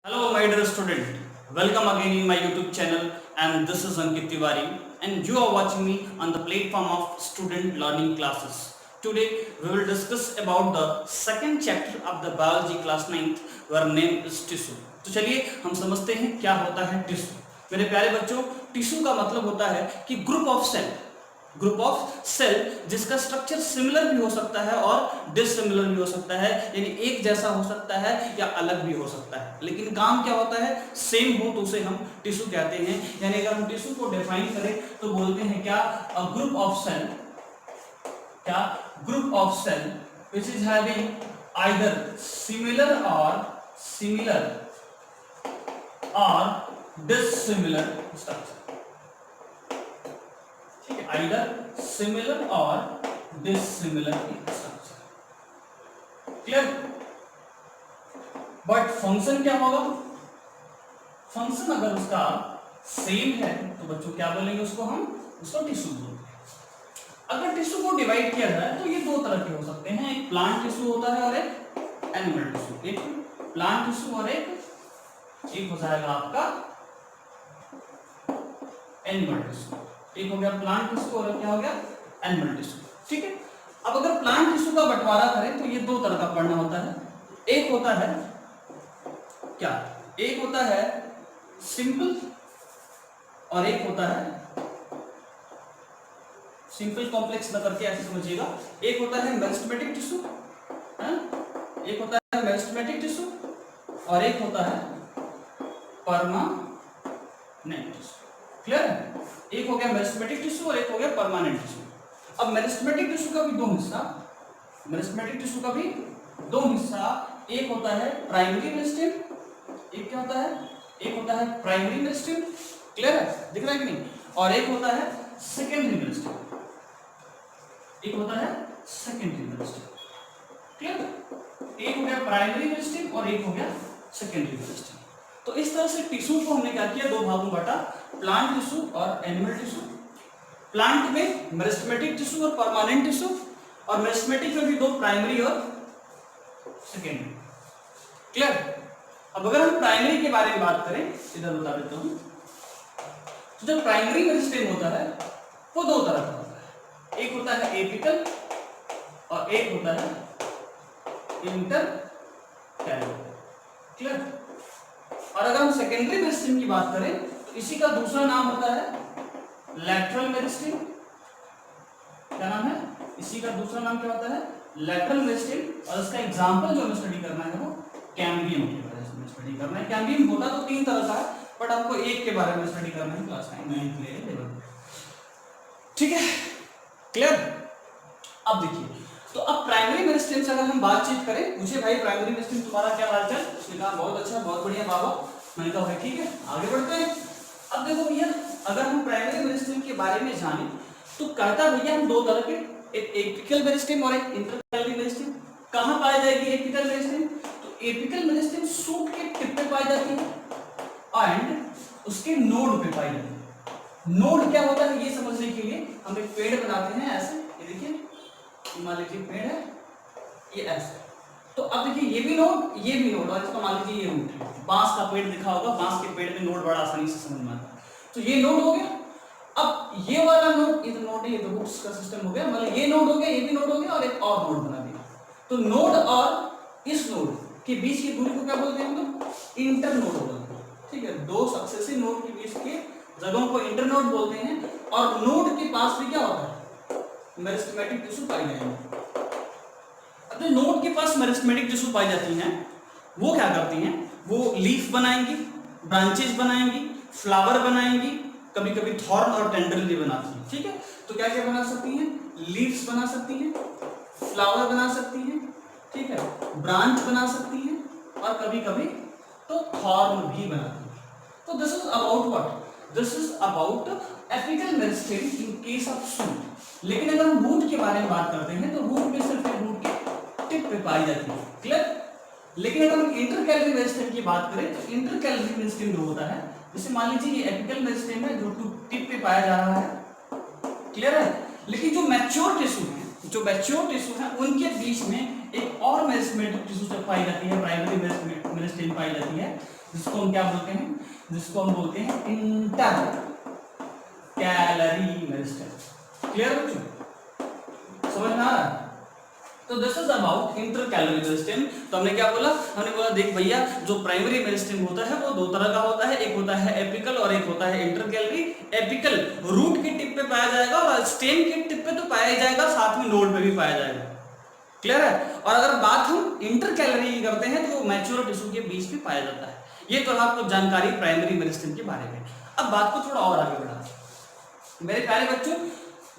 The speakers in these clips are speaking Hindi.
Hello my dear student, welcome again in my YouTube channel and this is Ankit Tiwari and you are watching me on the platform of student learning classes. Today we will discuss about the second chapter of the biology class 9th where name is tissue. तो चलिए हम समझते हैं क्या होता है टिश्यू। मेरे प्यारे बच्चों, टिश्यू का मतलब होता है कि ग्रुप ऑफ सेल जिसका स्ट्रक्चर सिमिलर भी हो सकता है और डिसिमिलर भी हो सकता है, यानी एक जैसा हो सकता है या अलग भी हो सकता है, लेकिन काम क्या होता है, सेम हो तो उसे हम टिश्यू कहते हैं। यानी अगर हम टिश्यू को डिफाइन करें तो बोलते हैं क्या, a group of cell which is having either similar or dissimilar structure. either similar or dissimilar in structure. Clear? But function क्या होगा? फंक्शन अगर उसका सेम है तो बच्चों क्या बोलेंगे उसको टिश्यू बोलते हैं। अगर टिश्यू को डिवाइड किया जाए तो ये दो तरह के हो सकते हैं, एक प्लांट टिश्यू होता है और एक एनिमल टिश्यू। एक प्लांट टिश्यू और एक हो जाएगा आपका एनिमल टिश्यू। एक हो गया प्लांट टिश्यू और क्या हो गया एनिमल टिश्यू। ठीक है, अब अगर प्लांट टिश्यू का बंटवारा करें तो ये दो तरह का पढ़ना होता है। एक होता है क्या, एक होता है सिंपल और एक होता है सिंपल कॉम्प्लेक्स न करके ऐसे समझिएगा। एक होता है मेरिस्टेमेटिक टिश्यू, एक होता है मेरिस्टेमेटिक टिश्यू और एक होता है परमानेंट टिश्यू। क्लियर है? एक हो गया मेरिस्टेमेटिक टिश्यू और एक हो गया परमानेंट टिश्यू। अब मेरिस्टेमेटिक टिश्यू का भी दो हिस्सा, एक होता है प्राइमरी मेरिस्टेम, एक क्या होता है, एक होता है प्राइमरी मेरिस्टेम। क्लियर है, दिख रहा है कि नहीं? और एक होता है सेकेंडरी मेरिस्टेम, एक होता है सेकेंडरी मेरिस्टेम। क्लियर? एक हो गया प्राइमरी मेरिस्टेम और एक हो गया सेकेंडरी मेरिस्टेम। तो इस तरह से टिश्यू को हमने क्या किया, दो भागों में बांटा, प्लांट टिश्यू और एनिमल टिश्यू। प्लांट में मेरिस्टेमेटिक टिश्यू और परमानेंट टिश्यू, और मेरिस्टेमेटिक में भी दो, प्राइमरी और सेकेंडरी। क्लियर? अब अगर हम प्राइमरी के बारे में बात करें, इधर बता देता हूं, तो जो प्राइमरी मेरिस्टेम होता है वो दो तरह का होता है। एक होता है एपिकल और एक होता है इंटरकैलिबर। क्लियर? और अगर हम सेकेंडरी मेरिस्टेम की बात करें तो इसी का दूसरा नाम होता है लैटरल मेरिस्टेम। क्या नाम है? इसी का दूसरा नाम क्या होता है, लैटरल मेरिस्टेम। और इसका एग्जांपल जो हमें स्टडी करना है वो कैम्बियम के बारे में स्टडी करना है। कैम्बियम होता तो तीन तरह का है, बट आपको एक के बारे में स्टडी करना है क्लास 9 लेवल। ठीक है, क्लियर? अब देखिए, तो अब प्राइमरी मेरिस्टेम से अगर हम बातचीत करें, पूछे भाई प्राइमरी मेरिस्टेम तुम्हारा क्या हालचाल, उसने कहा बहुत अच्छा, बहुत बढ़िया बाबा। मैंने कहा भाई ठीक है, आगे बढ़ते हैं। अब देखो भैया, अगर हम प्राइमरी मेरिस्टेम के बारे में जाने तो कहता भैया हम दो तरह के, एक एपिकल मेरिस्टेम और एक इंटरकैलिबरी मेरिस्टेम। कहां पाई जाएगी एपिकल मेरिस्टेम? तो एपिकल मेरिस्टेम शूट के टिप पे पाई जाती है एंड उसके नोड पे पाई जाती है। नोड क्या होता है ये समझने के लिए हम एक पेड़ बनाते हैं ऐसे, ये देखिए, मान लीजिए पेड़ है ये ऐसे, तो अब देखिए ये भी नोड और इसका मान लीजिए ये रूट है। बांस का पेड़ दिखा होगा, बांस के पेड़ में नोड बड़ा आसानी से समझ में आता है। तो ये नोड हो गया। अब ये वाला नोड, ये तो नोड है, ये तो रूट्स का सिस्टम हो गया, मतलब ये नोड हो गया, ये भी नोड हो गया और एक और नोड बना दिया। तो नोड और इस नोड के बीच की दूरी को क्या बोलते हैं हम लोग? इंटरनोड बोलते हैं। ठीक है, दो सक्सेसिव नोड के बीच के जगहों को इंटरनोड बोलते हैं। और नोड के पास भी क्या होता है, मेरिस्टेमेटिक टिश्यू पाई जाएंगे। अब जो नोड के पास मेरिस्टेमेटिक टिश्यू पाई जाती हैं वो क्या करती हैं, वो लीफ बनाएंगी, ब्रांचेस बनाएंगी, फ्लावर बनाएंगी, कभी कभी थॉर्न और टेंड्रिल बनाती हैं। ठीक है, तो क्या क्या बना सकती हैं, लीव्स बना सकती हैं, फ्लावर बना सकती हैं, ठीक है, ब्रांच बना सकती हैं और कभी कभी तो थॉर्न भी बनाती हैं। तो this is about what, this is about apical meristem in case of shoot. लेकिन अगर हम रूट के बारे में बात करते हैं तो रूट में सिर्फ रूट के टिप पे पाई जाती है। क्लियर? लेकिन अगर हम इंटरकैलिबरी मेरिस्टेम की बात करें तो इंटरकैलिबरी मेरिस्टेम जो होता है, जैसे मान लीजिए ये एपिकल मेरिस्टेम है जो टिप पे पाया जा रहा है। क्लियर है? लेकिन जो मैच्योर टिश्यू है उनके बीच में एक और मेरिस्टेमेटिक टिश्यू पाई जाती है, प्राइमरी मेरिस्टेम पाई जाती है, जिसको हम क्या बोलते हैं, जिसको हम बोलते हैं इंटर कैलरी मेरिस्टेम। क्लियर बच्चों, समझ में आ रहा है? तो this is about inter calorie meristem. तो हमने क्या बोला, हमने बोला देख भैया जो प्राइमरी मेरिस्टेम होता है वो दो तरह का होता है, एक होता है एपिकल और एक होता है इंटर कैलरी। एपिकल रूट की टिप पे पाया जाएगा और स्टेम की टिप पे तो पाया ही जाएगा, साथ में नोड पे भी पाया जाएगा। क्लियर है? और अगर बात हम इंटर कैलरी की करते हैं तो वो मैच्योर टिश्यू के बीच में पाया जाता है। ये तो आपको जानकारी प्राइमरी मेरिस्टेम के बारे में। अब बात को थोड़ा और आगे बढ़ाते हैं मेरे प्यारे बच्चों।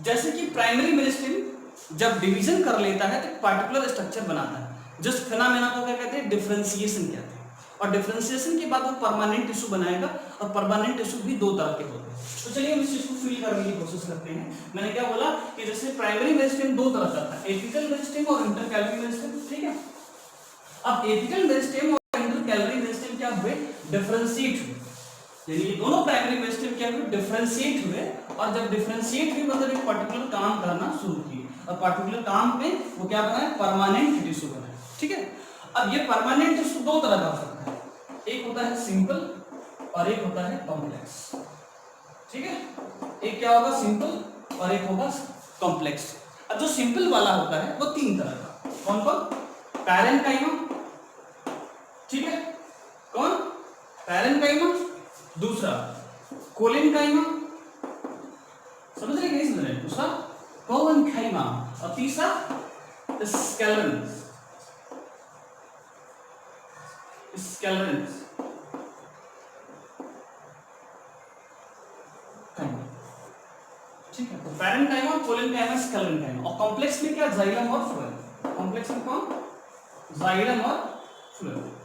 जैसे कि प्राइमरी मेरिस्टेम जब डिवीजन कर लेता है तो पार्टिकुलर स्ट्रक्चर बनाता है, जिस फिनोमेना को क्या कहते हैं, डिफरेंशिएशन कहते हैं। और डिफरेंशिएशन के बाद वो परमानेंट टिश्यू बनाएगा, और परमानेंट टिश्यू भी दो तरह के होते हैं। तो चलिए हम इस चीज को फील करने की कोशिश करते हैं। मैंने क्या बोला कि जैसे प्राइमरी मेरिस्टेम दो तरह का था, एपिकल मेरिस्टेम और इंटर कैलरी मेरिस्टेम। ठीक है, अब एपिकल मेरिस्टेम और इंटर कैलरी मेरिस्टेम क्या हुए, डिफरेंशिएट हुए। यानी ये दोनों प्राइमरी मेरिस्टेम क्या हुए, डिफरेंशिएट हुए। और जब डिफरेंशिएट हुए मतलब एक पर्टिकुलर काम करना शुरू किए, और पर्टिकुलर काम पे वो क्या बनाए, परमानेंट टिश्यू बनाए। ठीक है, अब ये परमानेंट टिश्यू दो तरह का हो सकता है, एक होता है सिंपल और एक होता है कॉम्प्लेक्स। ठीक है, एक क्या होगा, सिंपल और एक होगा कॉम्प्लेक्स। अब जो सिंपल वाला होता है वो तीन तरह का, कौन कौन, पैरेन्काइमा। ठीक है, कौन, पैरेन्काइमा, दूसरा कोलेनकाइमा, समझ रहे कि नहीं समझ रहे, दूसरा कोलेनकाइमा, और तीसरा स्केलेरन्स। स्केलेरन्स ठीक है, तो पैरेन्काइमा, कोलेनकाइमा, स्केलेरन्काइमा। और कॉम्प्लेक्स में क्या, जाइलम और फ्लोएम। कॉम्प्लेक्स में कौन, जाइलम और फ्लोएम।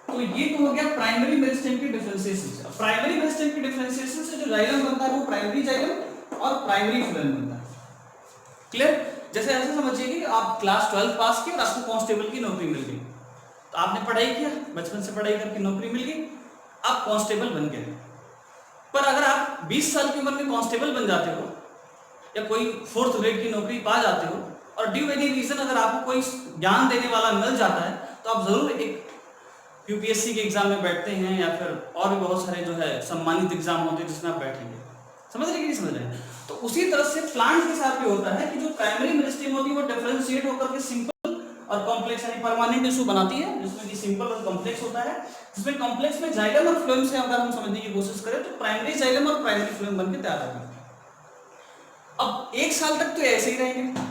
तो ये तो हो गया प्राइमरी मेरिस्टेम की डिफरेंशिएशन से। प्राइमरी मेरिस्टेम की डिफरेंशिएशन से जो जाइलम बनता है वो प्राइमरी जाइलम और प्राइमरी फ्लोएम बनता है। क्लियर? जैसे ऐसे समझिए कि आप क्लास 12 पास की और आपको कांस्टेबल की नौकरी मिल गई, तो आपने पढ़ाई किया, बचपन से पढ़ाई करके नौकरी मिल गई, आप कांस्टेबल बन गए। पर अगर आप 20 साल की उम्र में कांस्टेबल बन जाते हो या कोई 4th ग्रेड की नौकरी पा जाते हो, और ड्यू एनी रीजन अगर आपको कोई ज्ञान देने वाला मिल जाता है, तो आप जरूर एक यूपीएससी के एग्जाम में बैठते हैं, या फिर और भी बहुत सारे जो है सम्मानित एग्जाम होते हैं जिसमें आप बैठेंगे। समझ रहे कि नहीं समझ रहे? तो उसी तरह से प्लांट के साथ भी होता है कि जो प्राइमरी मेरिस्टेम होती है वो डिफरेंशिएट होकर के सिंपल और कॉम्प्लेक्स यानी परमानेंट टिश्यू बनाती है, जिसमें कि सिंपल और कॉम्प्लेक्स होता है। जिसमें कॉम्प्लेक्स में जाइलम और फ्लोएम से अगर हम समझने की कोशिश करें तो प्राइमरी जाइलम और प्राइमरी फ्लोएम बनकर तैयार होती है। अब 1 साल तक तो ऐसे ही रहेंगे,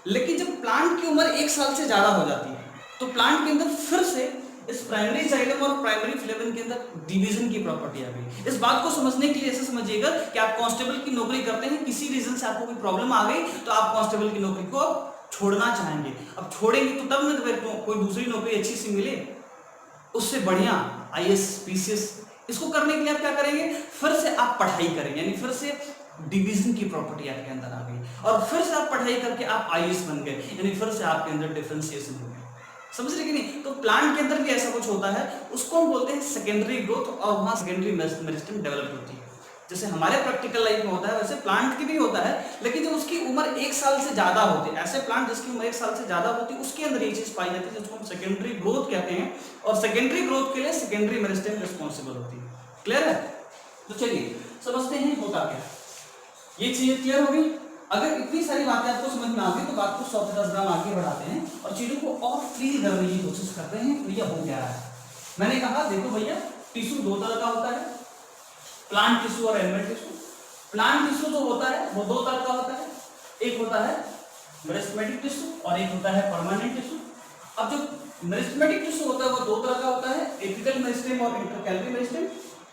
लेकिन जब प्लांट की उम्र 1 साल से ज्यादा हो जाती है तो प्लांट के अंदर फिर से इस प्राइमरी जाइलम और प्राइमरी फ्लोएम के अंदर डिवीजन की प्रॉपर्टी आ गई। इस बात को समझने के लिए ऐसे समझिएगा कि आप कांस्टेबल की नौकरी करते हैं, किसी रीजन से आपको कोई प्रॉब्लम आ गई तो आप कांस्टेबल की नौकरी को छोड़ना चाहेंगे। अब छोड़ेंगे तो तब ना कोई दूसरी नौकरी अच्छी सी मिले, उससे बढ़िया आईएएस पीसीएस। इसको करने के लिए आप क्या करेंगे, फिर से आप पढ़ाई करेंगे, यानी फिर से डिवीजन की प्रॉपर्टी आपके अंदर आ गई, और फिर से आप पढ़ाई करके आप आईएएस बन गए, यानी फिर से आपके अंदर डिफरेंशिएशन हो गया। समझ रहे कि नहीं? तो प्लांट के अंदर भी ऐसा कुछ होता है, उसको हम बोलते हैं सेकेंडरी ग्रोथ, और वहां सेकेंडरी मेरिस्टेम डेवलप होती है। जैसे हमारे प्रैक्टिकल लाइफ में होता है वैसे प्लांट की भी होता है, लेकिन जब उसकी उम्र 1 साल से ज्यादा होती है, ऐसे प्लांट जिसकी उम्र 1 साल से ज्यादा होती है उसके अंदर ये चीज पाई जाती है जिसको हम सेकेंडरी ग्रोथ कहते हैं, और सेकेंडरी ग्रोथ के लिए सेकेंडरी मेरिस्टेम रिस्पॉन्सिबल होती है। क्लियर है? तो चलिए समझते हैं होता क्या, ये चीजें क्लियर हो गई। अगर इतनी सारी बातें आपको समझ में आ गई तो बात को 100 से 10 ग्राम आगे बढ़ाते हैं और चीजों को और फील करने की कोशिश करते हैं कि ये हो क्या है। मैंने कहा देखो भैया, टिश्यू दो तरह का होता है, प्लांट टिश्यू और एनिमल टिश्यू। प्लांट टिश्यू जो होता है वो दो तरह का होता है, एक होता है मेरिस्टेमेटिक टिश्यू और एक होता है परमानेंट टिश्यू। अब जो मेरिस्टेमेटिक टिश्यू होता है वो दो तरह का होता है, एपिकल मेरिस्टेम और intercalary meristem.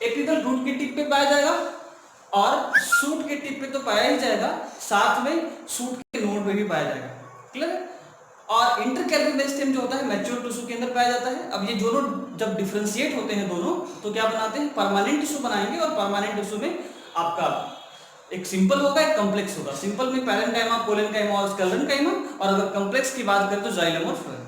Apical root की टिप पे पाया जाएगा और शूट के टिप पे तो पाया ही जाएगा, साथ में शूट के नोड पे भी पाया जाएगा। क्लियर है? और इंटर कैलरी मेरिस्टेम जो होता है मैच्योर टिश्यू के अंदर पाया जाता है। अब ये दोनों जब डिफरेंशिएट होते हैं दोनों, तो क्या बनाते हैं, परमानेंट टिश्यू बनाएंगे, और परमानेंट टिश्यू में आपका एक सिंपल होगा एक कॉम्प्लेक्स होगा। सिंपल में पैरेन्काइमा, कोलेनकाइमा और स्केलेरनकाइमा, और अगर कॉम्प्लेक्स की बात करें तो जाइलम और फ्लोएम।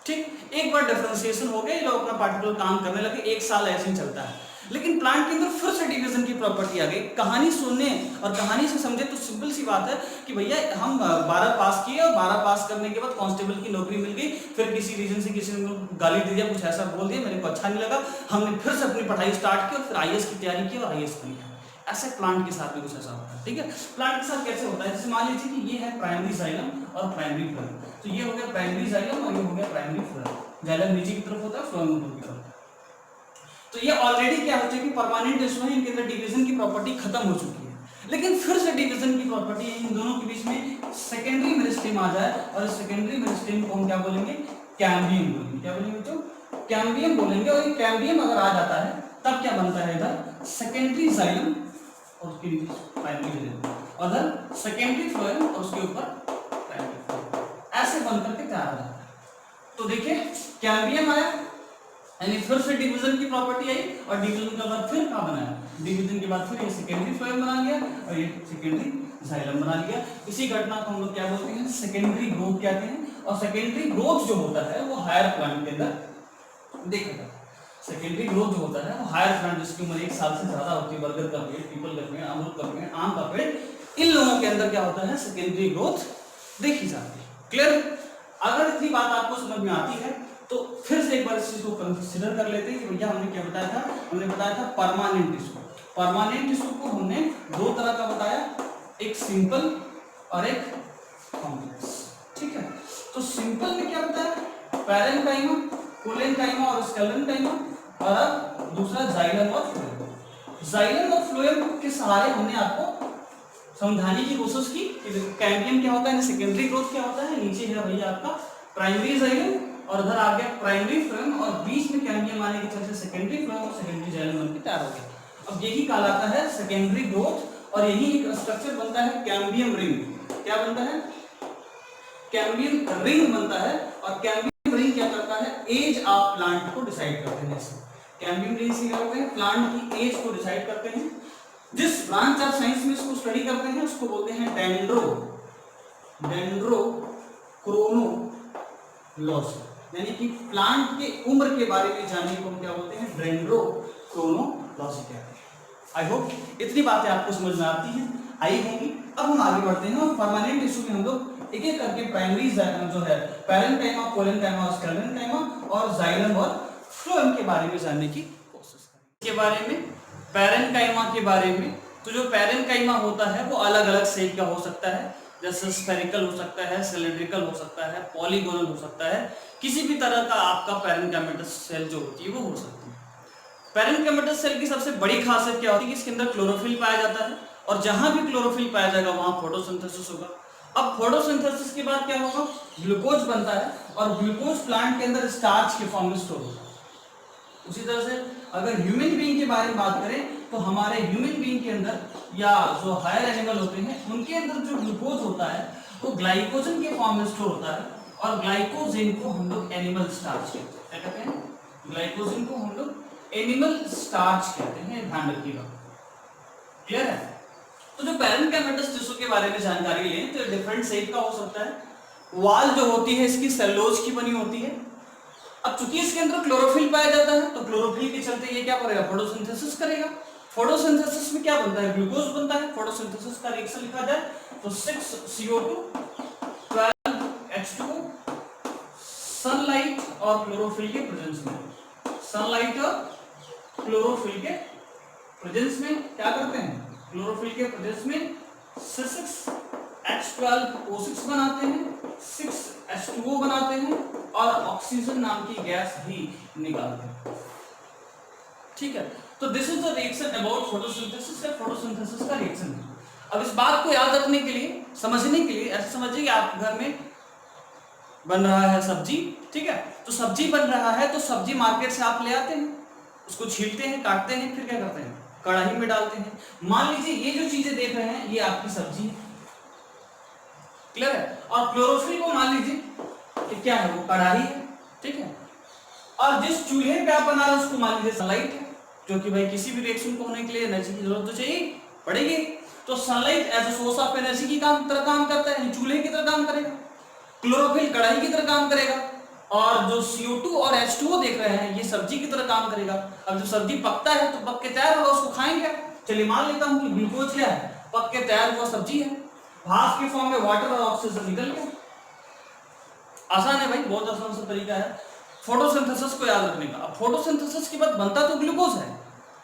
ठीक, एक बार डिफरेंशिएशन हो गया, ये लोग अपना पार्टिकुलर काम करने लगे, 1 साल ऐसे ही चलता है। लेकिन प्लांट के अंदर फिर से डिवीजन की प्रॉपर्टी आ गई। कहानी सुनने और कहानी से समझे तो सिंपल सी बात है कि भैया हम 12 पास किए और 12 पास करने के बाद कांस्टेबल की नौकरी मिल गई, फिर किसी रीजन से किसी ने गाली दे दिया, कुछ ऐसा बोल दिया, मेरे को अच्छा नहीं लगा, हमने फिर से अपनी पढ़ाई स्टार्ट की और फिर आईएएस की तैयारी की और आईएएस बन गया। ऐसे प्लांट के साथ भी कुछ ऐसा होता है। ठीक है, प्लांट के साथ कैसे होता है, जैसे मान लीजिए कि ये है प्राइमरी जाइलम और प्राइमरी फ्लोएम, तो ये हो गया प्राइमरी जाइलम और ये हो गया प्राइमरी फ्लोएम। जाइलम नीचे की तरफ होता है, फ्लोएम ऊपर की तरफ। तो ये ऑलरेडी क्या हो चुकी है, परमानेंट टिश्यू है, इनके अंदर डिवीजन की प्रॉपर्टी खत्म हो चुकी है। लेकिन फिर से डिवीजन की प्रॉपर्टी इन दोनों के बीच में सेकेंडरी मेरिस्टेम आ जाए और इस सेकेंडरी मेरिस्टेम को हम क्या बोलेंगे, कैम्बियम बोलेंगे। क्या बोलेंगे बच्चों, कैम्बियम बोलेंगे। और ये कैम्बियम अगर आ जाता है तब क्या बनता है, इधर सेकेंडरी जाइलम और उसके नीचे प्राइमरी जाइलम, और इधर सेकेंडरी फ्लोएम और उसके ऊपर प्राइमरी फ्लोएम, ऐसे बनकर के तैयार हो जाता है। तो देखिए कैम्बियम आया, यानी फिर से डिवीजन की प्रॉपर्टी आई, और डिवीजन के बाद फिर क्या बनाया, डिवीजन के बाद फिर ये सेकेंडरी फ्लोएम बना लिया और ये सेकेंडरी जाइलम बना लिया। इसी घटना को हम लोग क्या बोलते हैं, सेकेंडरी ग्रोथ कहते हैं। और सेकेंडरी ग्रोथ जो होता है वो हायर प्लांट के अंदर देखा जाता है। सेकेंडरी ग्रोथ जो होता है वो हायर प्लांट जिसकी उम्र 1 साल से ज्यादा होती है, बरगद का पेड़, पीपल का पेड़, अमरूद का पेड़, आम का पेड़, इन लोगों के अंदर क्या होता है, सेकेंडरी ग्रोथ देखी जाती है। क्लियर? अगर इतनी बात आपको समझ में आती है तो फिर से एक बार इस चीज को कंसीडर कर लेते हैं कि भैया हमने क्या बताया था, हमने बताया था परमानेंट टिश्यू। परमानेंट टिश्यू को हमने 2 तरह का बताया, एक सिंपल और एक कॉम्प्लेक्स। ठीक है, तो सिंपल में क्या बताया, पैरेन्काइमा, कोलेन्काइमा और स्केलेन्काइमा, और अब दूसरा जाइलम और फ्लोएम। जाइलम और फ्लोएम के सहारे हमने आपको समझाने की कोशिश की कि कैम्बियम क्या होता है, सेकेंडरी ग्रोथ क्या होता है, नीचे है भैया आपका प्राइमरी जाइलम और इधर आ गया प्राइमरी फ्लोएम, और बीच में कैम्बियम आने के चलते सेकेंडरी फ्लोएम और सेकेंडरी जाइलम बनकर तैयार हो गया। अब यही कहलाता है सेकेंडरी ग्रोथ, और यही एक स्ट्रक्चर बनता है कैम्बियम रिंग। क्या बनता है, कैम्बियम रिंग बनता है। और कैम्बियम रिंग क्या करता है, एज ऑफ प्लांट को डिसाइड करते हैं। कैम्बियम रिंग से क्या होता है, प्लांट की एज को डिसाइड करते हैं। जिस ब्रांच ऑफ साइंस में इसको स्टडी करते हैं उसको बोलते हैं डेंड्रोक्रोनोलॉजी, यानी कि प्लांट के उम्र के बारे में जानने को हम क्या बोलते हैं, डेंड्रोक्रोनोलॉजी कहते हैं। आई होप इतनी बातें आपको समझ में आती हैं, आई होंगी। अब हम आगे बढ़ते हैं और परमानेंट टिश्यू में हम लोग एक एक करके प्राइमरी जो है पैरेन्काइमा, कोलेन्काइमा और स्केलेन्काइमा और जाइलम और फ्लोएम के बारे में जानने की कोशिश करेंगे। के बारे में, पैरेन्काइमा के बारे में, तो जो पैरेन्काइमा होता है वो अलग अलग शेप का हो सकता है, जैसे स्फेरिकल हो सकता है, सिलिंड्रिकल हो सकता है, पॉलीगोनल हो सकता है, किसी भी तरह का आपका पैरेन्काइमेटस सेल जो होती है वो हो सकती है। पैरेन्काइमेटस सेल की सबसे बड़ी खासियत क्या होती है कि इसके अंदर क्लोरोफिल पाया जाता है, और जहां भी क्लोरोफिल पाया जाएगा वहां फोटोसिंथेसिस होगा। अब फोटोसिंथेसिस के बाद क्या होगा, ग्लूकोज बनता है, और ग्लूकोज प्लांट के अंदर स्टार्च के फॉर्म में स्टोर होगा। उसी तरह से अगर ह्यूमन बीइंग के बारे में बात करें तो हमारे ह्यूमन बीइंग के अंदर या जो हायर एनिमल होते हैं उनके अंदर जो ग्लूकोज होता है वो ग्लाइकोजन के फॉर्म में स्टोर होता है, और ग्लाइकोजन को हम लोग एनिमल स्टार्च कहते हैं। क्या कहते हैं, ग्लाइकोजन को हम लोग एनिमल स्टार्च कहते हैं, ध्यान रखिएगा। क्लियर है? तो जो पैरेन्काइमेटस टिश्यू के बारे में जानकारी लें तो डिफरेंट शेप का हो सकता है। वॉल जो होती है इसकी सेलुलोज की बनी होती है। अब चूंकि इसके अंदर क्लोरोफिल पाया जाता है तो क्लोरोफिल के चलते ये क्या करेगा, फोटोसिंथेसिस करेगा। फोटोसिंथेसिस में क्या बनता है, ग्लूकोज बनता है। फोटोसिंथेसिस का रिएक्शन लिखा जाए तो 6CO2 12H2O, सनलाइट और क्लोरोफिल के प्रेजेंस में, सनलाइट और क्लोरोफिल के प्रेजेंस में क्या करते हैं, क्लोरोफिल के प्रेजेंस में 6H12O6 बनाते हैं, 6H2O बनाते हैं और ऑक्सीजन नाम की गैस भी निकालते हैं। ठीक है, तो this is the reaction about photosynthesis या फोटोसिंथेसिस का रिएक्शन। अब इस बात को याद रखने के लिए, समझने के लिए ऐसे समझिए कि आप घर में बन रहा है सब्जी, ठीक है, तो सब्जी बन रहा है तो सब्जी मार्केट से आप ले आते हैं, उसको छीलते हैं, काटते हैं, फिर क्या करते हैं, कढ़ाई में डालते हैं। मान लीजिए ये जो चीजें देख रहे हैं ये आपकी सब्जी है, क्लियर है, और क्लोरोफिल को मान लीजिए कि क्या है, वो कढ़ाई है, ठीक है, और जिस चूल्हे पे आप बना रहे हैं उसको मान लीजिए सनलाइट है, जो कि भाई किसी भी रिएक्शन को होने के लिए एनर्जी की जरूरत तो चाहिए पड़ेगी। तो sunlight as a source of energy की तरह काम करता है, चूल्हे की तरह काम करेगा। क्लोरोफिल कढ़ाई की तरह काम करेगा। और जो CO2 और H2O देख रहे हैं ये सब्जी की तरह काम करेगा। अब जब सब्जी पकता है तो पक के तैयार होगा, उसको खाएंगे। चलिए मान लेता हूं कि ग्लूकोज क्या है, पक के तैयार हुआ सब्जी है, भाप के फॉर्म में वाटर और ऑक्सीजन निकल गया। आसान है भाई, बहुत आसान सा तरीका है फोटोसिंथेसिस को याद रखने का। अब फोटोसिंथेसिस के बाद बनता तो ग्लूकोज है,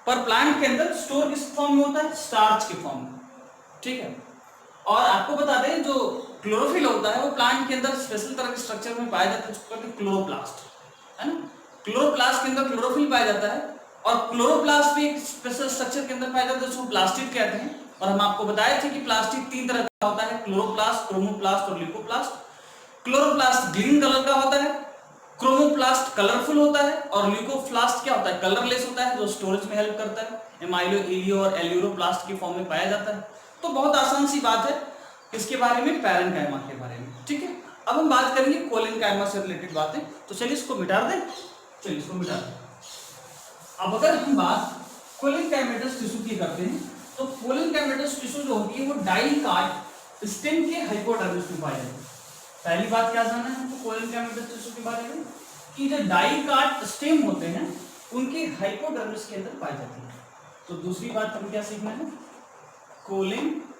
पर प्लांट के अंदर स्टोर किस फॉर्म में होता है, स्टार्च के फॉर्म में। ठीक है। और आपको बता दें जो क्लोरोफिल होता है वो प्लांट के अंदर स्पेशल तरह के स्ट्रक्चर में पाया जाता है, जिसको कहते हैं क्लोरोप्लास्ट, है ना। क्लोरोप्लास्ट के अंदर क्लोरोफिल पाया जाता है, और क्लोरोप्लास्ट भी एक स्पेशल स्ट्रक्चर के अंदर पाया जाता है जिसको प्लास्टिड कहते हैं। और हम आपको बताए थे कि प्लास्टिड 3 तरह का होता है, क्लोरोप्लास्ट, क्रोमोप्लास्ट और ल्यूकोप्लास्ट। क्लोरोप्लास्ट ग्रीन कलर का होता है, क्रोमोप्लास्ट कलरफुल होता है, और ल्यूकोप्लास्ट क्या होता है, कलरलेस होता है, जो स्टोरेज में हेल्प करता है, एमाइलो, इलियो और एल्यूरोप्लास्ट के फॉर्म में पाया जाता है। तो बहुत आसान सी बात है इसके बारे में, पैरेन्काइमा के बारे में। ठीक है। अब हम बात करेंगे कोलिनकाइमा से रिलेटेड बातें, तो चलिए इसको मिटा दें। चलिए इसको मिटा दें। अब अगर हम बात कोलिनकाइमेटस टिश्यू की करते हैं, तो कोलिनकाइमेटस टिश्यू जो होती है वो डाइकाट स्टेम के हाइपोडर्मिस में पाई जाती है। पहली बात क्या जानना है हमको कोलिनकाइमेटस टिश्यू के बारे में, कि जो डाइकाट स्टेम होते हैं उनके हाइपोडर्मिस के अंदर पाई जाती है। तो दूसरी बात हम क्या सीखना है, कोलिनकाइमेटस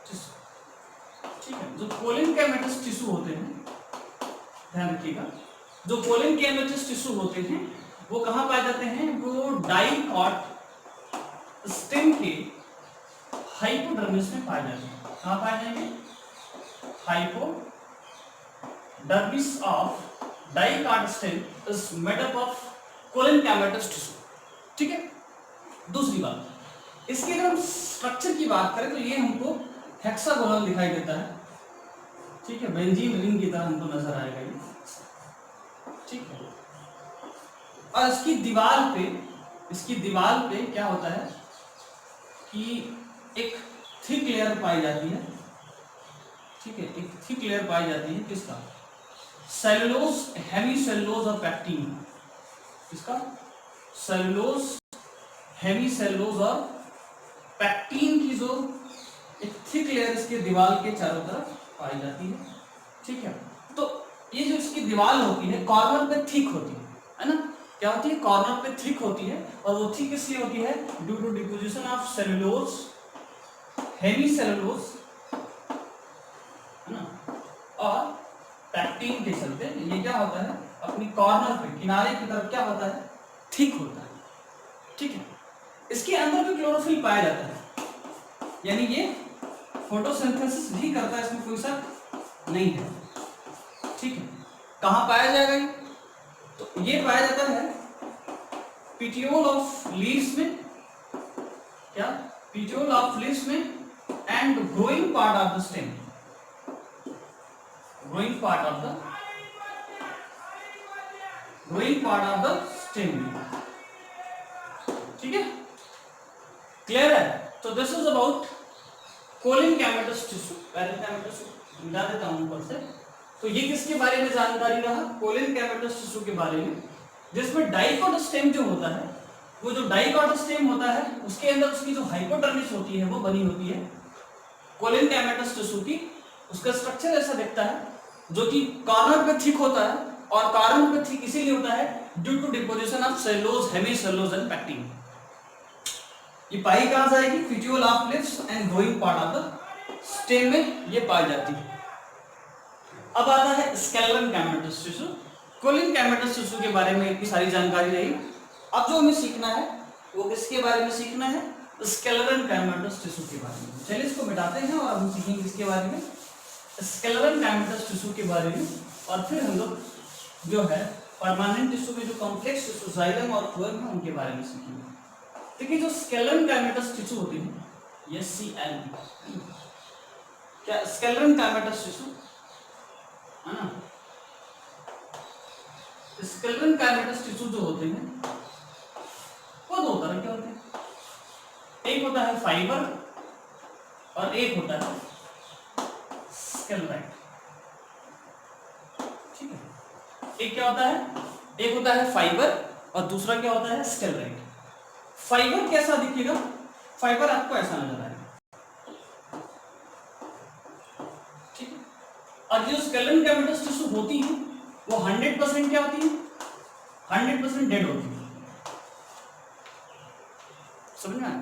टिश्यू। ठीक है। जो कोलिनकाइमेटस टिश्यू होते हैं, ध्यान रखिएगा, जो कोलिनकाइमेटस टिश्यू होते हैं वो कहां पाए जाते हैं, वो डाइकाट स्टेम के हाइपोडर्मिस में पाए जाते हैं। कहां पाए जाएंगे, hypodermis of dicot stem is made up of collenchymatous tissue. ठीक है। दूसरी बात, इसके अगर हम स्ट्रक्चर की बात करें तो ये हमको हेक्सागोनल दिखाई देता है। ठीक है, बेंजीन रिंग की तरह हमको नजर आएगा ये। ठीक है। और इसकी दीवार पे क्या होता है कि एक थिक लेयर पाई जाती है। ठीक है, एक थिक लेयर पाई जाती है किसका, सेलुलोज, हेमीसेलुलोज और पैक्टीन। किसका, सेलुलोज, हेमीसेलुलोज और पैक्टीन की जो एक थिक लेयर इसके दीवार के चारों तरफ पाई जाती है। ठीक है। तो ये जो इसकी दीवार होती है कॉर्नर पे थिक होती है ना, क्या होती है, कॉर्नर पे थिक होती है। और वो थिक इसलिए होती है due to deposition of cellulose, hemicellulose, है ना, और पैक्टीन के चलते ये क्या होता है, अपनी कॉर्नर पे, किनारे की तरफ क्या होता है, थिक होता है। ठीक है। इसके अंदर भी क्लोरोफिल पाया जाता है, यानी ये फोटोसिंथेसिस भी करता है, इसमें कोई शक नहीं है। ठीक है। कहां पाया जाएगा ये, तो ये पाया जाता है पिटियोल ऑफ लीव्स में, क्या, पिटियोल ऑफ लीव्स में, and growing part of the stem, growing part of the stem. ठीक है, क्लियर है। तो this is about collenchymatous tissue. Parenchymatous मिटा देता हूं ऊपर से। तो ये किसके बारे में जानकारी रहा, कोलिनकाइमेटस टिश्यू के बारे में, जिसमें डाइकोट स्टेम जो होता है, वो जो डाइकोट स्टेम होता है उसके अंदर उसकी जो हाइपोडर्मिस होती है वो बनी होती है कोलिनकाइमेटस टिश्यू की। उसका स्ट्रक्चर ऐसा दिखता है जो कि कॉर्नर पे थिक होता है, और कॉर्नर पे थिक इसीलिए होता है due to deposition of cellulose, hemicellulose and pectin. ये पाई कहां से आएगी, petiole of leaves and growing part of the stem में ये पाई जाती है। अब आता है स्केलेरनकाइमेटस टिश्यू। कोलिनकाइमेटस टिश्यू के बारे में इतनी सारी जानकारी रही। अब जो हमें सीखना है वो किसके बारे में सीखना है, स्केलेरनकाइमेटस टिश्यू के बारे में। चलिए इसको मिटाते हैं और हम सीखेंगे इसके बारे में, स्केलेरनकाइमेटस टिश्यू के बारे में। और फिर हम लोग जो है परमानेंट टिश्यू में जो कॉम्प्लेक्स टिश्यू जाइलम और फ्लोएम है उनके बारे में सीखेंगे। देखिए जो स्केलेरनकाइमेटस टिश्यू होती है, SCL, क्या स्केलेरनकाइमेटस टिश्यू है ना, स्केलेरनकाइमेटस टिश्यू जो होते हैं वो दो तरह के होते हैं। एक होता है फाइबर और एक होता है स्केलेराइट। ठीक है। एक क्या होता है, एक होता है फाइबर और दूसरा क्या होता है स्केलेराइट। फाइबर कैसा दिखेगा, फाइबर आपको ऐसा नजर आएगा। ठीक है। होती हैं वो 100% क्या होती है, 100% डेड होती है। समझ में आया?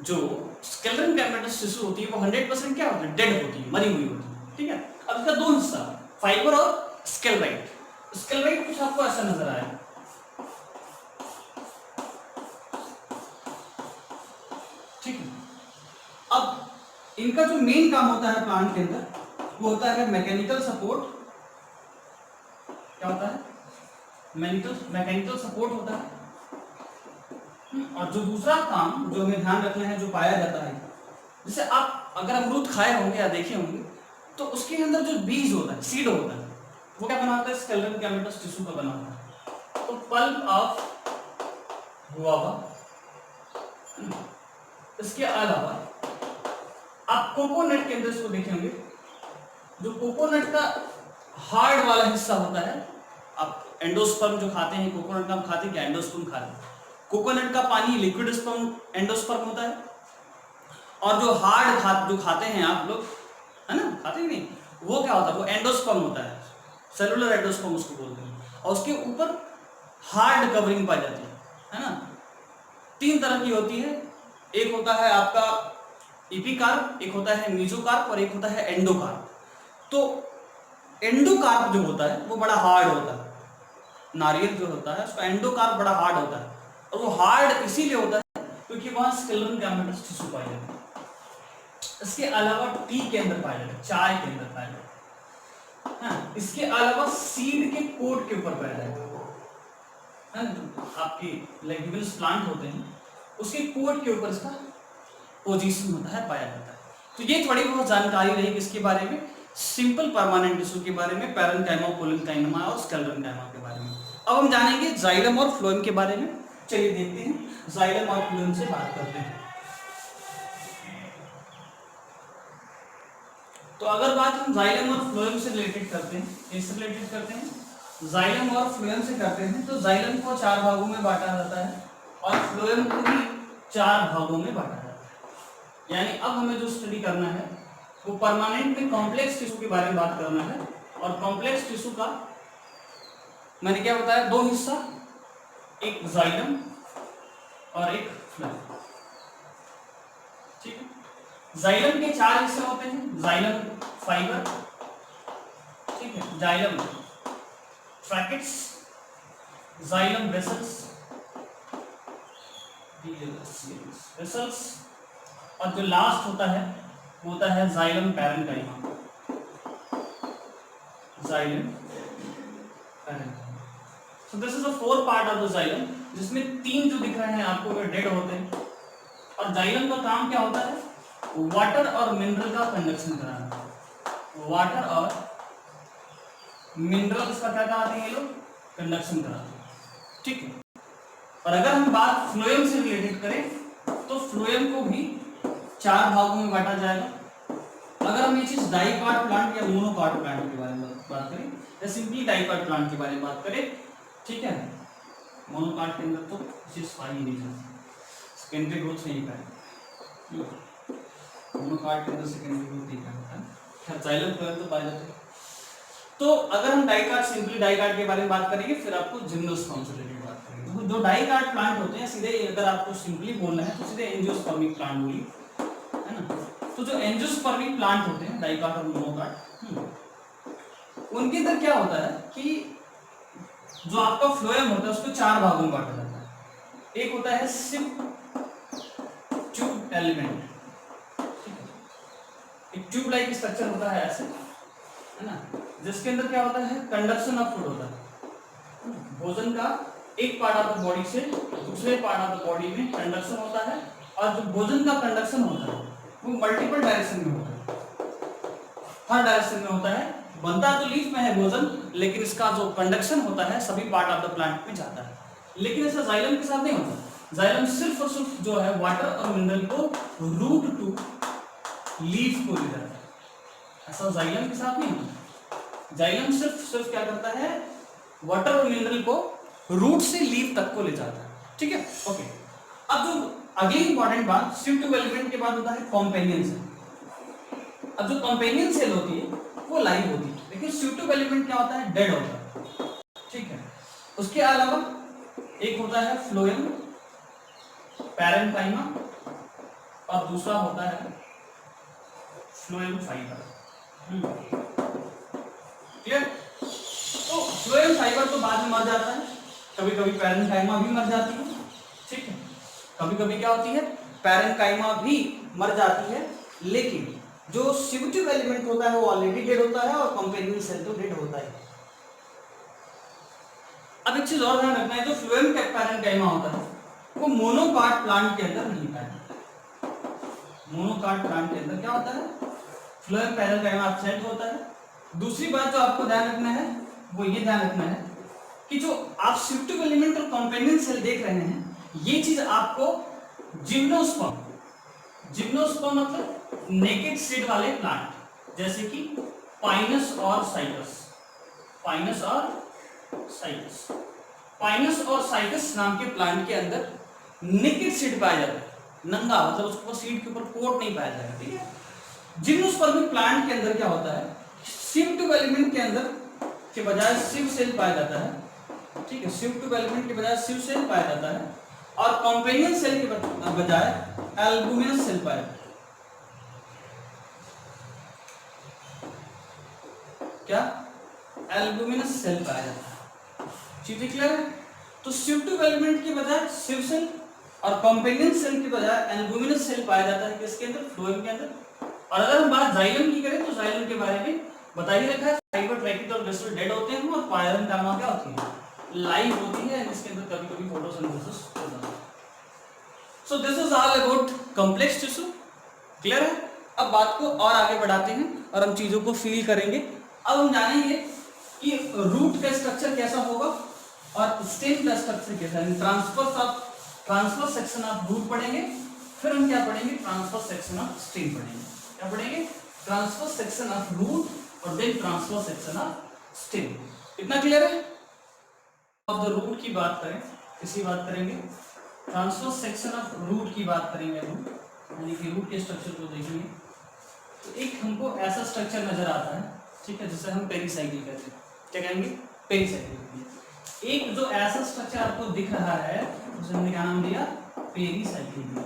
जो स्केलेटन कैमेटस टिश्यू होती है वो 100% क्या होती है, डेड होती है, मरी हुई होती है। ठीक है, अब इसका दो हिस्सा, फाइबर और स्केलेराइट। स्केलेराइट कुछ आपको ऐसा नजर आया, ठीक है। अब इनका जो मेन काम होता है प्लांट के अंदर वो होता है मैकेनिकल सपोर्ट। क्या होता है, मैकेनिकल सपोर्ट होता है। और जो दूसरा काम जो हमें ध्यान रखना है, जो पाया जाता है, जैसे आप अगर अमरूद खाए होंगे या देखे होंगे तो उसके अंदर जो बीज होता है, सीड होता है, वो क्या बनाता है, स्केलेटन कैमेटस टिश्यू का बना होता है। तो पल्प ऑफ गुआवा। इसके अलावा आप कोकोनट के अंदर इसको देखे होंगे, जो कोकोनट का हार्ड वाला हिस्सा होता है, आप एंडोस्पर्म जो खाते हैं, कोकोनट का हम खाते हैं क्या, एंडोस्पर्म खाते हैं। कोकोनट का पानी लिक्विड स्पर्म एंडोस्पर्म होता है, और जो हार्ड जो खाते हैं आप लोग, है ना, खाते ही नहीं, वो क्या होता है, वो एंडोस्पर्म होता है, सेलुलर एंडोस्पर्म उसको बोलते हैं। और उसके ऊपर हार्ड कवरिंग पाई जाती है ना। 3 तरह की होती है, एक होता है आपका एपिकार्प, एक होता है मीजोकार्प और एक होता है एंडोकार्प। तो एंडोकार्प जो होता है वो बड़ा हार्ड होता है, नारियल जो होता है उसका एंडोकार्प बड़ा हार्ड होता है, और वो हार्ड इसीलिए होता है क्योंकि वहां स्केलेटन कैमेटस टिश्यू पाया जाता है। इसके अलावा टी के अंदर पाया जाता है, चाय के अंदर पाया जाता है। इसके अलावा सीड के कोट के ऊपर पाया जाता है, आपके लेग्यूमिनस प्लांट होते हैं उसके कोट के ऊपर इसका पोजीशन होता है, पाया जाता है। तो ये थोड़ी बहुत जानकारी रही किसके बारे में, सिंपल परमानेंट टिश्यू के बारे में, पैरेन्काइमा, कोलिनकाइमा और स्केलेटनकाइमा के बारे में। अब हम जानेंगे जाइलम और फ्लोएम के बारे में। चलिए देखते हैं, जाइलम और फ्लोएम से बात करते हैं। तो अगर बात हम जाइलम और फ्लोएम से रिलेटेड करते हैं, इससे रिलेटेड करते हैं, जाइलम और फ्लोएम से करते हैं, तो जाइलम को 4 भागों में बांटा जाता है और फ्लोएम को भी 4 भागों में बांटा जाता है। यानी अब हमें जो स्टडी करना है वो परमानेंट में कॉम्प्लेक्स टिश्यू के बारे में बात करना है। और कॉम्प्लेक्स टिश्यू का मैंने क्या बताया, 2 हिस्सा, एक जाइलम और एक फ्लोएम। ठीक है, जाइलम के 4 हिस्से होते हैं, जाइलम फाइबर, ठीक है, जाइलम ट्रैकेट्स, जाइलम वेसल्स, और जो लास्ट होता है वो होता है xylem parenchyma, xylem parenchyma. So this is the 4 part of the xylem, जिसमें 3 जो दिख रहे हैं आपको वो डेड होते हैं। और जाइलम का काम क्या होता है, वाटर और मिनरल का कंडक्शन कराना। वाटर और मिनरल्स का क्या कराते हैं ये लोग, कंडक्शन कराते हैं। ठीक है, और अगर हम बात फ्लोएम से रिलेटेड करें तो फ्लोएम को भी 4 भागों में बांटा जाएगा। अगर हम ये चीज डाइकार्प प्लांट या मोनोकार्प प्लांट के बारे में बात करें या सिंपली डाइकार्प प्लांट के बारे में बात करें, ठीक है, मोनोकार्प के अंदर तो चीज पाई ही नहीं जाती, सेकेंडरी ग्रोथ नहीं पाए, मोनोकार्प के अंदर सेकेंडरी ग्रोथ नहीं पाया, खैर जाइलम फ्लोएम तो पाए जाते हैं। तो अगर हम डाइकार्प, सिंपली डाइकार्प के बारे में बात करेंगे, फिर आपको जिम्नोस्पर्म से रिलेटेड बात करेंगे। जो डाइकार्प प्लांट होते हैं, सीधे अगर आपको सिंपली बोलना है तो सीधे एंजियोस्पर्मिक प्लांट बोलिए, है ना। तो जो एंजियोस्पर्मिक प्लांट होते हैं, डाइकार्प और मोनोकार्प, उनके अंदर क्या होता है कि जो आपका फ्लोएम होता है उसको 4 भागों में बांटा जाता है। एक होता है सिप ट्यूब एलिमेंट, एक ट्यूब लाइक स्ट्रक्चर होता है ऐसे, है ना, जिसके अंदर क्या होता है, कंडक्शन ऑफ फूड होता है। भोजन का एक पार्ट ऑफ द बॉडी से दूसरे पार्ट ऑफ द बॉडी में कंडक्शन होता है, और जो भोजन का कंडक्शन होता है वो मल्टीपल डायरेक्शन में होता है, हर डायरेक्शन में होता है। बनता तो लीफ में है भोजन, लेकिन इसका जो कंडक्शन होता है सभी पार्ट ऑफ द प्लांट में जाता है। लेकिन ऐसा जाइलम के साथ नहीं होता। जाइलम सिर्फ और सिर्फ जो है वाटर और मिनरल को रूट टू लीफ को ले जाता है, ऐसा जाइलम के साथ नहीं होता। जाइलम सिर्फ क्या करता है, वाटर और मिनरल को रूट से लीफ तक को ले जाता है। ठीक है, ओके। अब जो अगली इंपॉर्टेंट बात, सिप ट्यूब एलिमेंट के बाद होता है कॉम्पेनियन सेल। अब जो कॉम्पेनियन सेल होती है वो लाइव होती है, क्योंकि CO2 एलिमेंट क्या होता है, डेड होता है, ठीक है। उसके अलावा एक होता है फ्लोएम पैरेन्काइमा और दूसरा होता है फ्लोएम फाइबर। क्लियर? तो फ्लोएम फाइबर तो बाद में मर जाता है, कभी कभी पैरेन्काइमा भी मर जाती है, ठीक है। कभी कभी क्या होती है, पैरेन्काइमा भी मर जाती है, लेकिन जो CO2 एलिमेंट होता है वो ऑलरेडी डेड होता है और कंपेनियन सेल तो डेड होता है। अब एक चीज और ध्यान रखना है, जो फ्लोएम पैरेन्काइमा होता है वो मोनोकाट प्लांट के अंदर नहीं पाया जाता है। मोनोकाट प्लांट के अंदर क्या होता है, फ्लोएम पैरेन्काइमा एब्सेंट होता है। दूसरी बात जो आपको ध्यान रखना है वो ये ध्यान रखना है कि जो आप CO2 एलिमेंट और कंपेनियन सेल देख रहे हैं, ये चीज आपको जिम्नोस्पर्म, जिम्नोस्पर्म मतलब नेकेड सीड वाले प्लांट जैसे कि पाइनस और साइकस, पाइनस और साइकस, पाइनस और साइकस नाम के प्लांट के अंदर नेकेड सीड पाया जाता है, नंगा, मतलब उसके ऊपर सीड के ऊपर कोट नहीं पाया जाएगा, ठीक है। जिम्नोस्पर्मिक प्लांट के अंदर क्या होता है, CO2 एलिमेंट के अंदर के बजाय सिव सेल पाया जाता है, ठीक है। CO2 एलिमेंट के बजाय सिव सेल पाया जाता है और कंपेनियन सेल के बजाय एल्बुमिनस सेल पाया जाता है। क्या? एल्बुमिनस सेल पाया जाता है। चीजें क्लियर है? तो CO2 एलिमेंट के बजाय सिव सेल और कंपेनियन सेल के बजाय एल्बुमिनस सेल पाया जाता है किसके अंदर, फ्लोएम के अंदर। और अगर हम बात जाइलम की करें तो जाइलम के बारे में बता ही रखा है, फाइबर ट्रैकिड और बेसल डेड होते हैं और पैरेन्काइमा क्या होती है, लाइव होती है, इसके अंदर कभी कभी फोटोसिंथेसिस होता है। So this is all about complex tissue. Clear है? अब बात को और आगे बढ़ाते हैं और हम चीजों को फील करेंगे। अब हम जानेंगे कि रूट का स्ट्रक्चर कैसा होगा और स्टेम का स्ट्रक्चर कैसा है। ट्रांसफर सेक्शन ऑफ रूट पढ़ेंगे, फिर हम क्या पढ़ेंगे, ट्रांसफर सेक्शन ऑफ स्टेम पढ़ेंगे। क्या पढ़ेंगे? ट्रांसफर सेक्शन ऑफ रूट और then transfer section of stem. इतना क्लियर है? अब द रूट की बात करें, किसी बात करेंगे, ट्रांसफर सेक्शन ऑफ रूट की बात करेंगे हम, यानी कि रूट के स्ट्रक्चर को देखेंगे। तो एक हमको ऐसा स्ट्रक्चर नजर आता है, ठीक है, जिसे हम पेरिसाइकिल कहते हैं। क्या कहेंगे? पेरिसाइकिल। एक जो ऐसा स्ट्रक्चर आपको दिख रहा है उसे हमने क्या नाम दिया, पेरिसाइकिल दिया।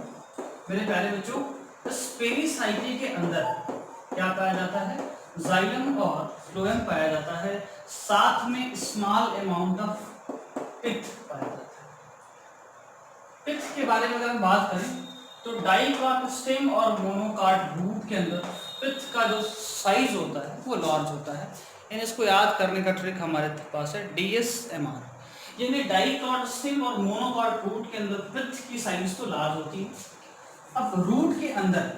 मेरे प्यारे बच्चों, इस पेरिसाइकिल के अंदर क्या पाया जाता है, जाइलम और फ्लोएम पाया जाता है, साथ में स्मॉल अमाउंट ऑफ पिथ पाया जाता है। पिथ के बारे में अगर हम बात करें तो डाइकाट स्टेम और मोनोकाट रूट के अंदर पिथ का जो साइज होता है वो लार्ज होता है। यानी इसको याद करने का ट्रिक हमारे पास है DSMR, यानी डाइकाट स्टेम और मोनोकाट रूट के अंदर पिथ की साइज तो लार्ज होती है। अब रूट के अंदर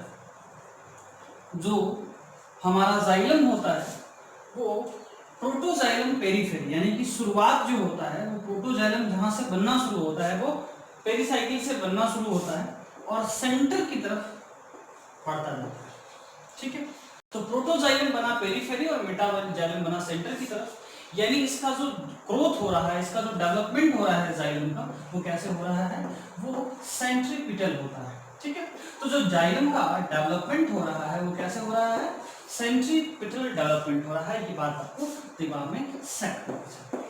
जो हमारा जाइलम होता है वो प्रोटोजाइलम पेरीफेरी, यानी कि शुरुआत जो होता है वो प्रोटोजाइलम जहां से बनना शुरू होता है वो पेरिसाइकिल से बनना शुरू होता है और सेंटर की तरफ बढ़ता जाता है, ठीक है। तो प्रोटोजाइलम बना पेरीफेरी और मेटाजाइलम बना सेंटर की तरफ, यानी इसका जो ग्रोथ हो रहा है, इसका जो डेवलपमेंट हो रहा है जाइलम का, वो कैसे हो रहा है, वो सेंट्रीपिटल होता है, ठीक है। तो जो जाइलम का डेवलपमेंट हो रहा है वो कैसे हो रहा है, सेंट्रीपिटल डेवलपमेंट हो रहा है। ये बात आपको दिमाग में सेट करनी चाहिए।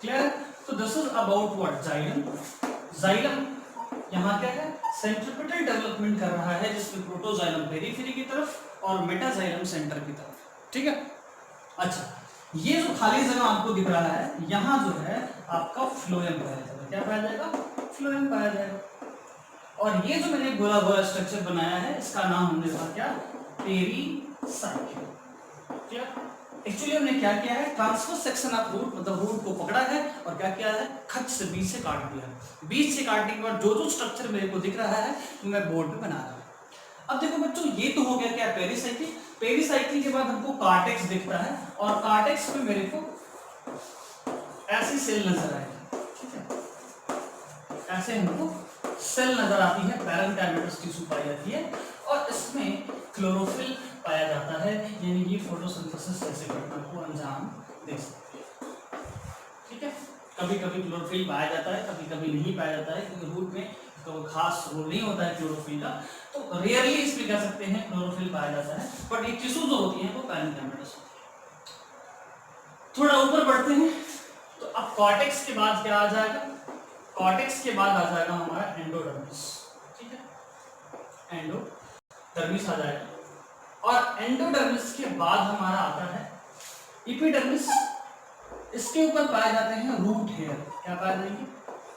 क्लियर? तो this is about what, xylem. Xylem यहाँ क्या है, सेंट्रीपिटल डेवलपमेंट कर रहा है, जिसमें प्रोटोजाइलम पेरीफेरी की तरफ और मेटाजाइलम सेंटर की तरफ, ठीक है। अच्छा, ये जो खाली जगह आपको दिख रहा है, यहाँ जो है आपका फ्लोएम पाया जाएगा। क्या पाया जाएगा? फ्लोएम पाया जाएगा। और ये जो मैंने गोला गोला स्ट्रक्चर बनाया है, इसका नाम हमने रखा क्या, पेरिसाइकिल। क्लियर? एक्चुअली हमने क्या किया है, ट्रांसफर सेक्शन ऑफ रूट, मतलब रूट को पकड़ा है और क्या किया है, खच से बीच से काट दिया है। बीच से काटने के बाद जो जो स्ट्रक्चर मेरे को दिख रहा है वो मैं बोर्ड पे बना रहा हूँ। अब देखो बच्चों, ये तो हो गया क्या, पेरिसाइकिल। पेरिसाइकिल के बाद हमको कार्टेक्स दिखता है और कार्टेक्स में मेरे को ऐसी सेल नजर आएगी, ठीक है। ऐसे हमको सेल नजर आती है, पैरेन्काइमेटस टिश्यू पाई जाती है और इसमें क्लोरोफिल पाया जाता है, यानी कि फोटोसिंथेसिस जैसे घटना को अंजाम दे सकती है, ठीक है। कभी कभी क्लोरोफिल पाया जाता है, कभी कभी नहीं पाया जाता है, क्योंकि रूट में तो खास रोल नहीं होता है क्लोरोफिल का, तो रेयरली इसमें कह सकते हैं क्लोरोफिल पाया जाता है। बट ये टिश्यू जो होती है वो पैरेन्काइमेटस होती है। थोड़ा ऊपर बढ़ते हैं तो अब कॉर्टेक्स के बाद क्या आ जाएगा, कॉर्टेक्स के बाद आ जाएगा हमारा एंडोडर्मिस, ठीक है, एंडोडर्मिस आ जाएगा। और एंडोडर्मिस के बाद हमारा आता है एपिडर्मिस। इसके ऊपर पाए जाते हैं रूट हेयर। क्या पाए जाएंगे,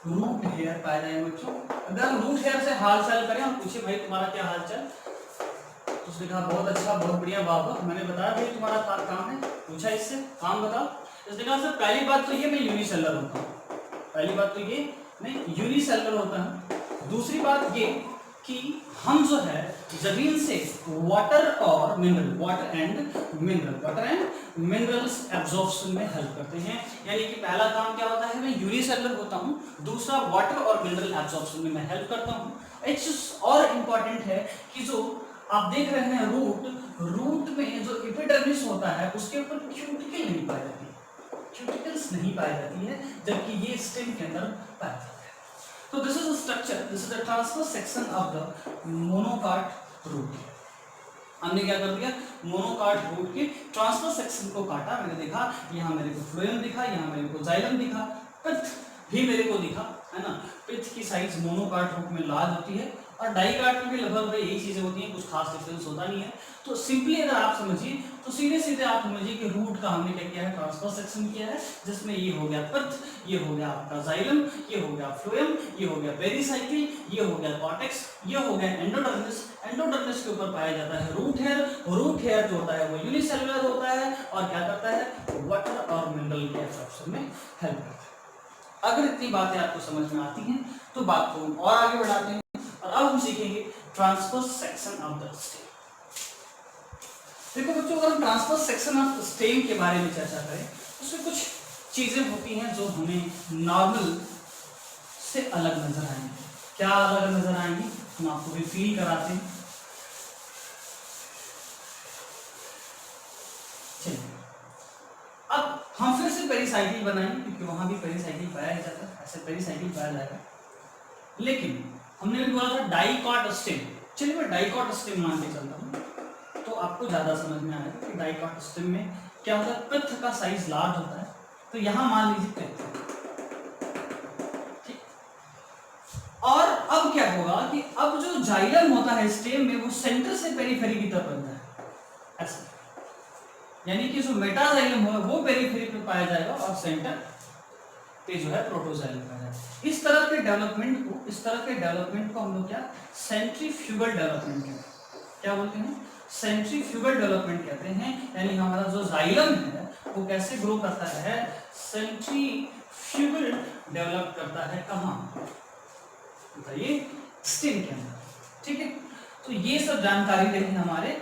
रूट हेयर पाए जाएंगे बच्चों। अगर हम रूट हेयर से हाल चाल करें और पूछे भाई तुम्हारा क्या हाल चाल, तो उसने कहा बहुत अच्छा बहुत बढ़िया बाबा, मैंने बताया भाई तुम्हारा काम है, पूछा इससे काम बताओ। इसने कहा सर पहली बात तो ये मैं यूनिसेलुलर होता हूँ, पहली बात तो ये मैं यूनिसेलुलर होता हूँ। दूसरी बात ये कि हम जो है जमीन से वाटर और mineral, water and minerals absorption में हेल्प करते हैं। यानी कि पहला काम क्या होता है, मैं यूनिसेलुलर होता हूँ, दूसरा वाटर और मिनरल एब्जॉर्प्शन में मैं हेल्प करता हूँ। एक चीज और इम्पॉर्टेंट है कि जो आप देख रहे हैं रूट में जो एपिडर्मिस होता है उसके ऊपर क्यूटिकल नहीं पाई जाती, क्यूटिकल्स नहीं पाई जाती है, जबकि ये स्टेम के अंदर पाई जाती है। तो this is a structure, this is the transverse section of the monocot root. हमने क्या कर दिया, मोनोकाट रूट के ट्रांसवर्स सेक्शन को काटा, मैंने देखा यहाँ मेरे को फ्लोएम दिखा, यहाँ मेरे को जाइलम दिखा, पित्त भी मेरे को दिखा, है ना। पित्त की साइज मोनोकाट रूट में लार्ज होती है और डाइकाट में भी लगभग यही चीजें होती हैं, कुछ खास डिफरेंस होता नहीं है। तो सिंपली अगर आप समझिए तो सीधे सीधे आप समझिए कि रूट का हमने क्या किया है, ट्रांसवर्स सेक्शन किया है, जिसमें ये हो गया पित्त, ये हो गया आपका जाइलम, ये हो गया फ्लोएम, ये हो गया पेरिसाइकिल, ये हो गया कॉर्टेक्स, ये हो गया एंडोडर्मिस। एंडोडर्मिस के ऊपर पाया जाता है रूट हेयर। रूट हेयर जो होता है वो यूनिसेलुलर होता है और क्या करता है, वाटर और मिनरल के एब्जॉर्प्शन में हेल्प करता है। अगर इतनी बातें आपको समझ में आती हैं तो बात को और आगे बढ़ाते हैं और अब हम सीखेंगे transverse section of the stem. देखो बच्चों, अगर हम ट्रांसवर्स सेक्शन ऑफ स्टेम के बारे में चर्चा करें तो उसमें कुछ चीजें होती हैं जो हमें नॉर्मल से अलग नजर आएंगी। क्या अलग नजर आएंगी, हम आपको भी फील कराते हैं। चलिए अब हम फिर से पेरिसाइकिल बनाएंगे, क्योंकि वहां भी पेरिसाइकिल पाया ही जाता है, ऐसे पेरिसाइकिल पाया जाएगा। लेकिन हमने भी बोला था डाइकॉट स्टेम, चलिए मैं डाइकॉट स्टेम मान के चलता हूँ तो आपको ज्यादा समझ में आएगा कि डाइकॉट स्टेम में क्या होता है, पित्त का साइज लार्ज होता है। तो यहां मान लीजिए पित्त, ठीक। और अब क्या होगा कि अब जो जाइलम होता है स्टेम में वो सेंटर से पेरिफेरी की तरफ बनता है, ऐसा। यानी कि जो मेटाजाइलम है वो पेरिफेरी पे पाया जाएगा और सेंटर पे जो है प्रोटोजाइलम पाया जाएगा। इस तरह के डेवलपमेंट को हम लोग क्या सेंट्रीफ्यूगल डेवलपमेंट कहते हैं। क्या बोलते हैं, सेंट्रीफ्यूगल डेवलपमेंट कहते हैं। यानी हमारा जो जाइलम है वो कैसे ग्रो करता है, सेंट्रीफ्यूगल डेवलप करता है। कहाँ बताइए, स्टेम के अंदर, ठीक है। तो ये सब जानकारी रही हमारे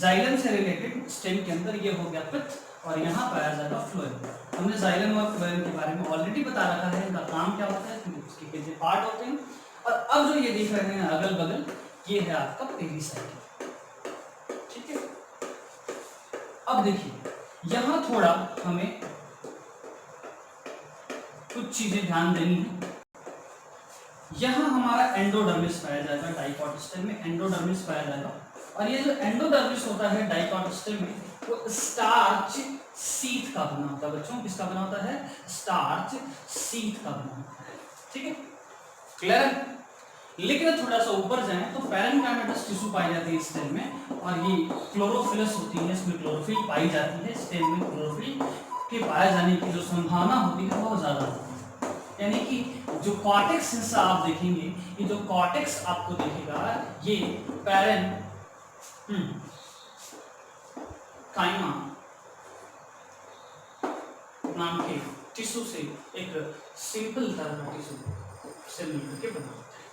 जाइलम से रिलेटेड। स्टेम के अंदर ये हो गया पित्त और यहाँ पाया जाएगा फ्लोएम। हमने जाइलम और फ्लोएम के बारे में ऑलरेडी बता रखा है, इनका काम क्या होता है, उसके कितने पार्ट होते हैं। और अब जो ये देख रहे हैं अगल बगल, ये है आपका पेरिसाइकिल, ठीक है। अब देखिए यहाँ थोड़ा हमें कुछ चीजें ध्यान देनी है। यहाँ हमारा एंडोडर्मिस पाया जाएगा, डाइकॉट स्टेम में एंडोडर्मिस पाया जाएगा। और ये जो एंडोडर्मिस होता है डाइकॉट स्टेम में, वो स्टार्च सीथ का बना होता है बच्चों। किसका बना होता है, स्टार्च सीथ का बना होता है, ठीक है, क्लियर। लेकिन थोड़ा सा ऊपर जाएं तो पैरेन्काइमेटस टिश्यू पाई जाती है स्टेम में, और ये क्लोरोफिलस होती है, इसमें क्लोरोफिल पाई जाती है। स्टेम में क्लोरोफिल के पाए जाने की जो संभावना होती है बहुत ज्यादा होती है। यानी कि जो कॉर्टेक्स हिस्सा आप देखेंगे, ये जो कॉर्टेक्स आपको दिखेगा, ये पैरेन काइमा नाम के टिश्यू से एक सिंपल तरह का टिश्यू से मिलकर के बना होता है।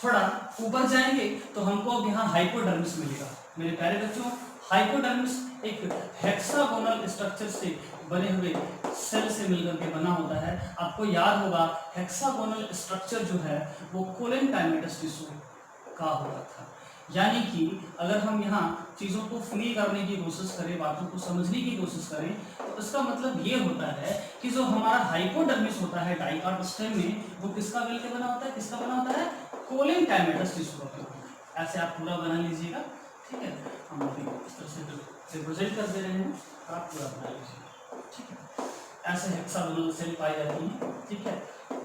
थोड़ा ऊपर जाएंगे तो हमको अब यहाँ हाइपोडर्मिस मिलेगा। मेरे प्यारे बच्चों, हाइपोडर्मिस एक हेक्सागोनल स्ट्रक्चर से बने हुए सेल से मिलकर के बना होता है। आपको याद होगा हेक्सागोनल स्ट्रक्चर जो है वो कोलेनकाइमेटस टिश्यू का होता था। यानी कि अगर हम यहाँ चीज़ों को फील करने की कोशिश करें, बातों को समझने की कोशिश करें, तो इसका मतलब ये होता है कि जो हमारा हाइपोडर्मिस होता है डाइकॉट स्टेम में, वो किसका मिलकर बना होता है, किसका बना होता है, कोलेनकाइमेटस टिश्यू का बना होता है। ऐसे आप पूरा बना लीजिएगा, ठीक है। हम अभी इस तरह से रिप्रेजेंट कर दे रहे हैं, आप पूरा बना लीजिएगा। ठीक है, ऐसे हेक्सागोनल सेल पाई जाती हैं। ठीक है,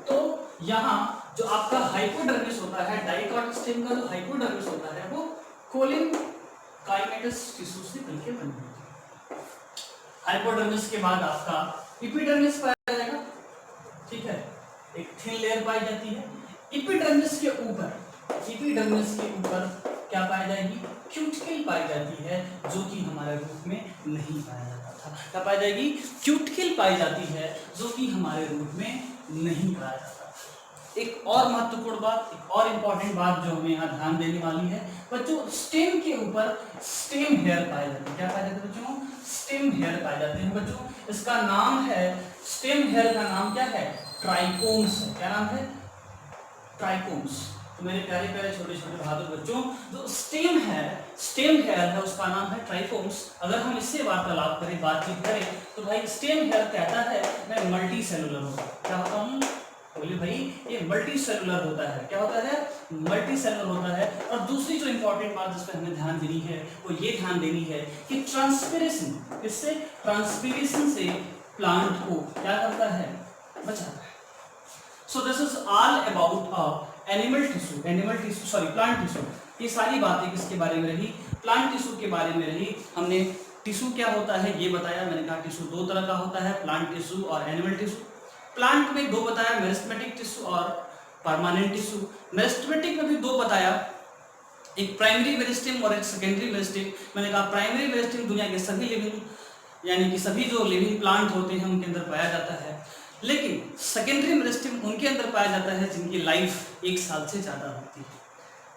तो यहाँ जो आपका हाइपोडर्मिस होता है, डाइकॉट स्टेम का जो हाइपोडर्मिस होता है वो कोलिन काइमेटस टिश्यू से मिलकर बनी होती है। हाइपोडर्मिस के बाद आपका एपिडर्मिस पाया जाएगा। ठीक है, एक थिन लेयर पाई जाती है। एपिडर्मिस के ऊपर क्या पाई जाएगी? क्यूटिकल पाई जाती है, जो कि हमारे रूप में नहीं पाया जाता था। क्या पाई जाएगी? क्यूटिकल पाई जाती है, जो कि हमारे रूप में नहीं पाया जाता। एक और महत्वपूर्ण बात, एक और इंपॉर्टेंट बात जो हमें यहाँ ध्यान देने वाली है बच्चों, स्टेम के ऊपर स्टेम हेयर पाए जाते हैं। क्या पाए जाते हैं बच्चों? स्टेम हेयर पाए जाते हैं बच्चों। इसका नाम है, स्टेम हेयर का नाम क्या है? ट्राइकोम्स है। क्या नाम है? ट्राइकोम्स। तो मेरे प्यारे प्यारे छोटे छोटे बहादुर बच्चों, जो स्टेम हेयर है उसका नाम है ट्राइकोम्स। अगर हम इससे वार्तालाप करें, बातचीत करें, तो भाई स्टेम हेयर कहता है मैं मल्टी सेलुलर हूँ। क्या होता हूँ? बोलिए भाई, ये मल्टी सेलुलर होता है। क्या होता है? मल्टी सेलुलर होता है। और दूसरी जो इंपॉर्टेंट बात जिस पर हमें ध्यान देनी है वो ये ध्यान देनी है कि ट्रांसपीरेशन, इससे ट्रांसपीरेशन से प्लांट को क्या करता है? बचाता है। So this is all about plant tissue. ये सारी बातें किसके बारे में रही? प्लांट टिश्यू के बारे में रही। हमने टिश्यू क्या होता है ये बताया। मैंने कहा टिश्यू दो तरह का होता है, प्लांट टिश्यू और एनिमल टिश्यू। प्लांट में दो बताया, मेरिस्टेमेटिक टिश्यू और परमानेंट टिश्यू। मेरिस्टेमेटिक में भी दो बताया, एक प्राइमरी मेरिस्टेम और एक सेकेंडरी मेरिस्टेम। मैंने कहा प्राइमरी मेरिस्टेम दुनिया के सभी लिविंग यानी कि सभी जो लिविंग प्लांट होते हैं उनके अंदर पाया जाता है, लेकिन सेकेंडरी मेरिस्टेम उनके अंदर पाया जाता है जिनकी लाइफ 1 साल से ज़्यादा होती है।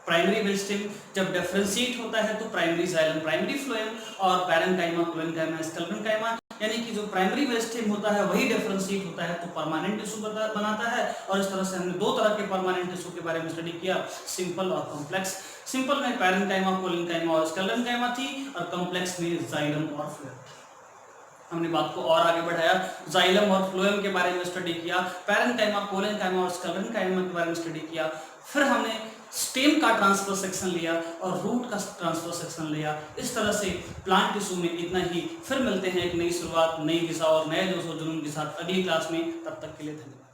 प्राइमरी मेरिस्टेम जब डिफरेंशिएट होता है तो प्राइमरी जाइलम, प्राइमरी फ्लोएम और पैरेन्काइमा, क्लोएन्काइमा, स्कैल्पेनकाइमा, यानी कि जो प्राइमरी मेरिस्टेम होता है वही डिफरेंशिएट होता है तो परमानेंट टिश्यू बनाता है। और इस तरह से हमने दो तरह के परमानेंट टिश्यू के बारे में स्टडी किया, सिंपल और कॉम्प्लेक्स। सिंपल में पैरेन्काइमा, क्लोएन्काइमा और स्कैल्पेनकाइमा थी, और कॉम्प्लेक्स में जाइलम और फ्लोएम। हमने बात को और आगे बढ़ाया, जाइलम और फ्लोएम के बारे में स्टडी किया, पैरेन्काइमा, क्लोएन्काइमा और स्कैल्पेनकाइमा के बारे में स्टडी किया। फिर हमने स्टेम का ट्रांसफर सेक्शन लिया और रूट का ट्रांसफर सेक्शन लिया। इस तरह से प्लांट टिश्यू में इतना ही। फिर मिलते हैं एक नई शुरुआत, नई दिशा और नए जोशो जुनून के साथ अगली क्लास में। तब तक के लिए धन्यवाद।